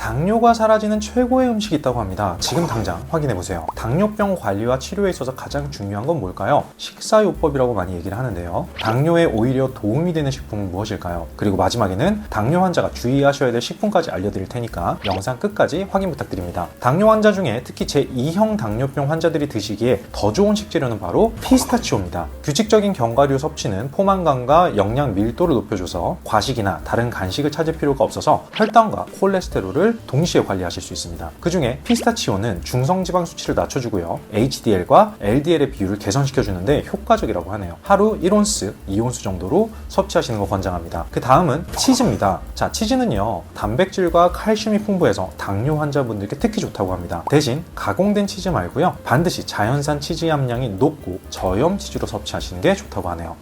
당뇨가 사라지는 최고의 음식이 있다고 합니다. 지금 당장 확인해보세요. 당뇨병 관리와 치료에 있어서 가장 중요한 건 뭘까요? 식사요법이라고 많이 얘기를 하는데요. 당뇨에 오히려 도움이 되는 식품은 무엇일까요? 그리고 마지막에는 당뇨 환자가 주의하셔야 될 식품까지 알려드릴 테니까 영상 끝까지 확인 부탁드립니다. 당뇨 환자 중에 특히 제2형 당뇨병 환자들이 드시기에 더 좋은 식재료는 바로 피스타치오입니다. 규칙적인 견과류 섭취는 포만감과 영양 밀도를 높여줘서 과식이나 다른 간식을 찾을 필요가 없어서 혈당과 콜레스테롤을 동시에 관리하실 수 있습니다. 그 중에 피스타치오는 중성지방 수치를 낮춰주고요. HDL과 LDL의 비율을 개선시켜주는데 효과적이라고 하네요. 하루 1온스, 2온스 정도로 섭취하시는 거 권장합니다. 그 다음은 치즈입니다. 자, 치즈는요, 단백질과 칼슘이 풍부해서 당뇨 환자분들께 특히 좋다고 합니다. 대신 가공된 치즈 말고요, 반드시 자연산 치즈 함량이 높고 저염 치즈로 섭취하시는 게 좋다고 하네요.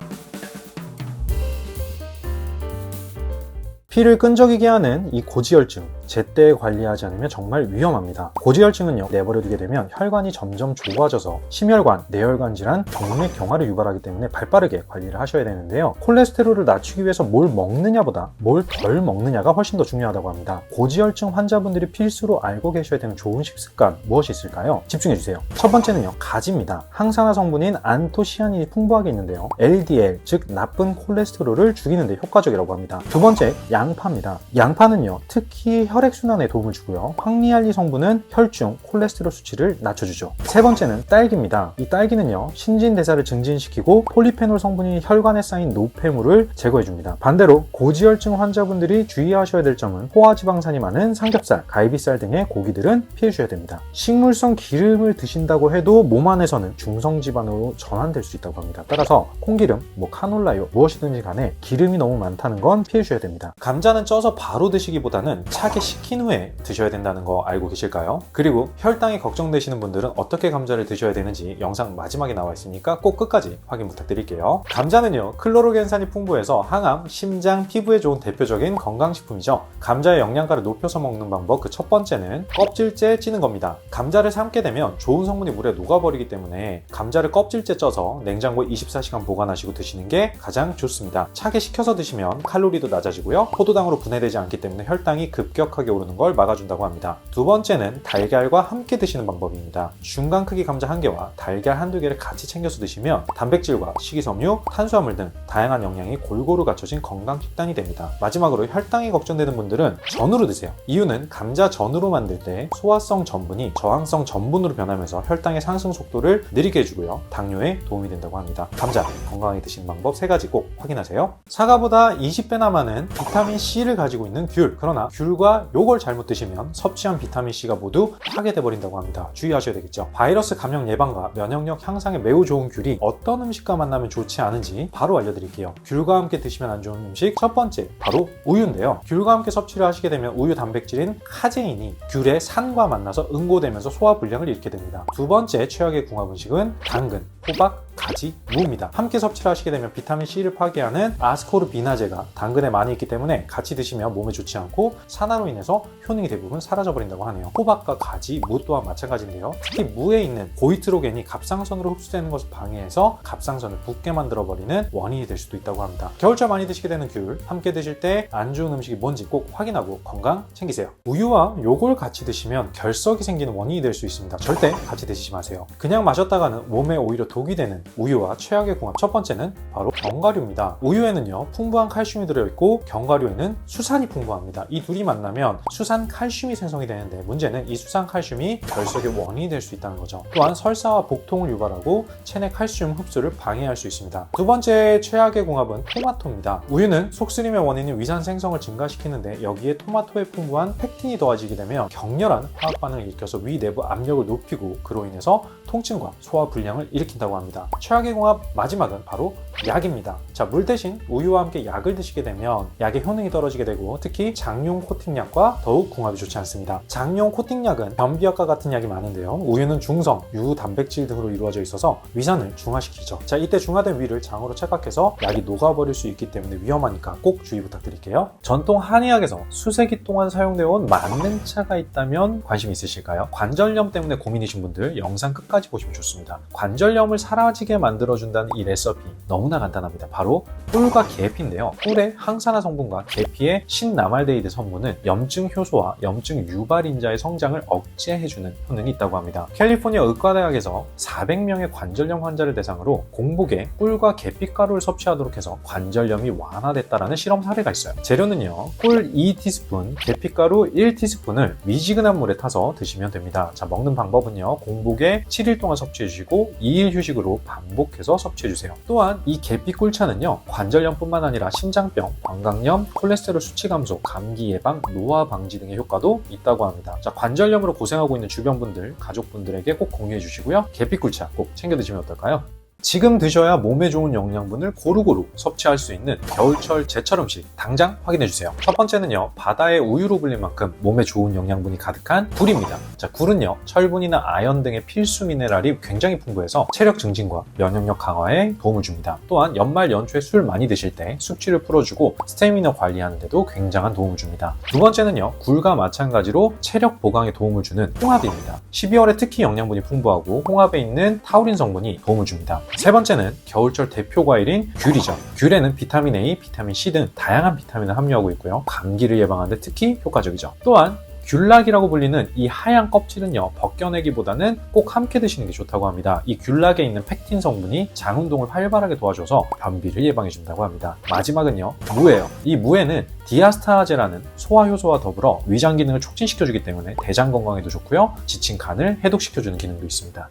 피를 끈적이게 하는 이 고지혈증, 제때 관리하지 않으면 정말 위험합니다. 고지혈증은요, 내버려두게 되면 혈관이 점점 좁아져서 심혈관, 내혈관 질환, 동맥 경화를 유발하기 때문에 발빠르게 관리를 하셔야 되는데요. 콜레스테롤을 낮추기 위해서 뭘 먹느냐보다 뭘 덜 먹느냐가 훨씬 더 중요하다고 합니다. 고지혈증 환자분들이 필수로 알고 계셔야 되는 좋은 식습관 무엇이 있을까요? 집중해주세요. 첫 번째는요, 가지입니다. 항산화 성분인 안토시아닌이 풍부하게 있는데요. LDL, 즉 나쁜 콜레스테롤을 죽이는 데 효과적이라고 합니다. 두 번째, 양파입니다. 양파는요, 특히 혈액순환에 도움을 주고요. 황리알리 성분은 혈중, 콜레스테롤 수치를 낮춰주죠. 세 번째는 딸기입니다. 이 딸기는요, 신진대사를 증진시키고 폴리페놀 성분이 혈관에 쌓인 노폐물을 제거해줍니다. 반대로 고지혈증 환자분들이 주의하셔야 될 점은 포화지방산이 많은 삼겹살, 갈비살 등의 고기들은 피해주셔야 됩니다. 식물성 기름을 드신다고 해도 몸 안에서는 중성지방으로 전환될 수 있다고 합니다. 따라서 콩기름, 카놀라유 무엇이든지 간에 기름이 너무 많다는 건 피해주셔야 됩니다. 감자는 쪄서 바로 드시기보다는 차게 식힌 후에 드셔야 된다는 거 알고 계실까요? 그리고 혈당이 걱정되시는 분들은 어떻게 감자를 드셔야 되는지 영상 마지막에 나와 있으니까 꼭 끝까지 확인 부탁드릴게요. 감자는요, 클로로겐산이 풍부해서 항암, 심장, 피부에 좋은 대표적인 건강식품이죠. 감자의 영양가를 높여서 먹는 방법 그 첫 번째는 껍질째 찌는 겁니다. 감자를 삶게 되면 좋은 성분이 물에 녹아버리기 때문에 감자를 껍질째 쪄서 냉장고에 24시간 보관하시고 드시는 게 가장 좋습니다. 차게 식혀서 드시면 칼로리도 낮아지고요, 포도당으로 분해되지 않기 때문에 혈당이 급격하게 오르는 걸 막아준다고 합니다. 두 번째는 달걀과 함께 드시는 방법입니다. 중간 크기 감자 1개와 달걀 1~2개를 같이 챙겨서 드시면 단백질과 식이섬유, 탄수화물 등 다양한 영양이 골고루 갖춰진 건강 식단이 됩니다. 마지막으로 혈당이 걱정되는 분들은 전으로 드세요. 이유는 감자 전으로 만들 때 소화성 전분이 저항성 전분으로 변하면서 혈당의 상승 속도를 느리게 해주고요, 당뇨에 도움이 된다고 합니다. 감자 건강하게 드시는 방법 3가지 꼭 확인하세요. 사과보다 20배나 많은 비타민C를 가지고 있는 귤, 그러나 귤과 요걸 잘못 드시면 섭취한 비타민C가 모두 파괴돼 버린다고 합니다. 주의하셔야 되겠죠. 바이러스 감염 예방과 면역력 향상에 매우 좋은 귤이 어떤 음식과 만나면 좋지 않은지 바로 알려드릴게요. 귤과 함께 드시면 안 좋은 음식 첫 번째, 바로 우유인데요. 귤과 함께 섭취를 하시게 되면 우유 단백질인 카제인이 귤의 산과 만나서 응고되면서 소화 불량을 일으키게 됩니다. 두 번째 최악의 궁합 음식은 당근, 호박, 가지, 무입니다. 함께 섭취를 하시게 되면 비타민C를 파괴하는 아스코르비나제가 당근에 많이 있기 때문에 같이 드시면 몸에 좋지 않고 산화로 인해서 효능이 대부분 사라져버린다고 하네요. 호박과 가지, 무 또한 마찬가지인데요. 특히 무에 있는 고이트로겐이 갑상선으로 흡수되는 것을 방해해서 갑상선을 붓게 만들어버리는 원인이 될 수도 있다고 합니다. 겨울철 많이 드시게 되는 귤, 함께 드실 때 안 좋은 음식이 뭔지 꼭 확인하고 건강 챙기세요. 우유와 요걸 같이 드시면 결석이 생기는 원인이 될 수 있습니다. 절대 같이 드시지 마세요. 그냥 마셨다가는 몸에 오히려 독이 되는 우유와 최악의 궁합 첫 번째는 바로 견과류입니다. 우유에는요, 풍부한 칼슘이 들어있고 견과류에는 수산이 풍부합니다. 이 둘이 만나면 수산 칼슘이 생성이 되는데 문제는 이 수산 칼슘이 결석의 원인이 될 수 있다는 거죠. 또한 설사와 복통을 유발하고 체내 칼슘 흡수를 방해할 수 있습니다. 두 번째 최악의 궁합은 토마토입니다. 우유는 속쓰림의 원인인 위산 생성을 증가시키는데 여기에 토마토에 풍부한 팩틴이 더해지게 되면 격렬한 화학 반응을 일으켜서 위 내부 압력을 높이고 그로 인해서 통증과 소화 불량을 일으킨다고 합니다. 최악의 궁합 마지막은 바로 약입니다. 자, 물 대신 우유와 함께 약을 드시게 되면 약의 효능이 떨어지게 되고 특히 장용 코팅약과 더욱 궁합이 좋지 않습니다. 장용 코팅약은 변비약과 같은 약이 많은데요, 우유는 중성, 유, 단백질 등으로 이루어져 있어서 위산을 중화시키죠. 자, 이때 중화된 위를 장으로 착각해서 약이 녹아버릴 수 있기 때문에 위험하니까 꼭 주의 부탁드릴게요. 전통 한의학에서 수세기 동안 사용되어 온 만능차가 있다면 관심 있으실까요? 관절염 때문에 고민이신 분들 영상 끝까지 보시면 좋습니다. 관절염을 사라지게 빠지게 만들어준다는 이 레시피 너무나 간단합니다. 바로 꿀과 계피인데요. 꿀의 항산화 성분과 계피의 신나말데이드 성분은 염증 효소와 염증 유발인자의 성장을 억제해주는 효능이 있다고 합니다. 캘리포니아 의과대학에서 400명의 관절염 환자를 대상으로 공복에 꿀과 계피가루를 섭취하도록 해서 관절염이 완화됐다라는 실험 사례가 있어요. 재료는요, 꿀 2티스푼, 계피가루 1티스푼을 미지근한 물에 타서 드시면 됩니다. 자, 먹는 방법은요, 공복에 7일 동안 섭취해주시고 2일 휴식으로 반복해서 섭취해주세요. 또한 이 계피 꿀차는요, 관절염뿐만 아니라 심장병, 광각염, 콜레스테롤 수치 감소, 감기 예방, 노화 방지 등의 효과도 있다고 합니다. 자, 관절염으로 고생하고 있는 주변분들, 가족분들에게 꼭 공유해 주시고요. 계피 꿀차 꼭 챙겨 드시면 어떨까요? 지금 드셔야 몸에 좋은 영양분을 고루고루 섭취할 수 있는 겨울철 제철 음식 당장 확인해주세요. 첫 번째는요, 바다의 우유로 불릴 만큼 몸에 좋은 영양분이 가득한 굴입니다. 자, 굴은요, 철분이나 아연 등의 필수 미네랄이 굉장히 풍부해서 체력 증진과 면역력 강화에 도움을 줍니다. 또한 연말 연초에 술 많이 드실 때 숙취를 풀어주고 스태미너 관리하는 데도 굉장한 도움을 줍니다. 두 번째는요, 굴과 마찬가지로 체력 보강에 도움을 주는 홍합입니다. 12월에 특히 영양분이 풍부하고 홍합에 있는 타우린 성분이 도움을 줍니다. 세 번째는 겨울철 대표 과일인 귤이죠. 귤에는 비타민 A, 비타민 C 등 다양한 비타민을 함유하고 있고요. 감기를 예방하는 데 특히 효과적이죠. 또한 귤락이라고 불리는 이 하얀 껍질은요, 벗겨내기보다는 꼭 함께 드시는 게 좋다고 합니다. 이 귤락에 있는 팩틴 성분이 장 운동을 활발하게 도와줘서 변비를 예방해준다고 합니다. 마지막은요, 무예요. 이 무에는 디아스타제라는 소화효소와 더불어 위장 기능을 촉진시켜주기 때문에 대장 건강에도 좋고요, 지친 간을 해독시켜주는 기능도 있습니다.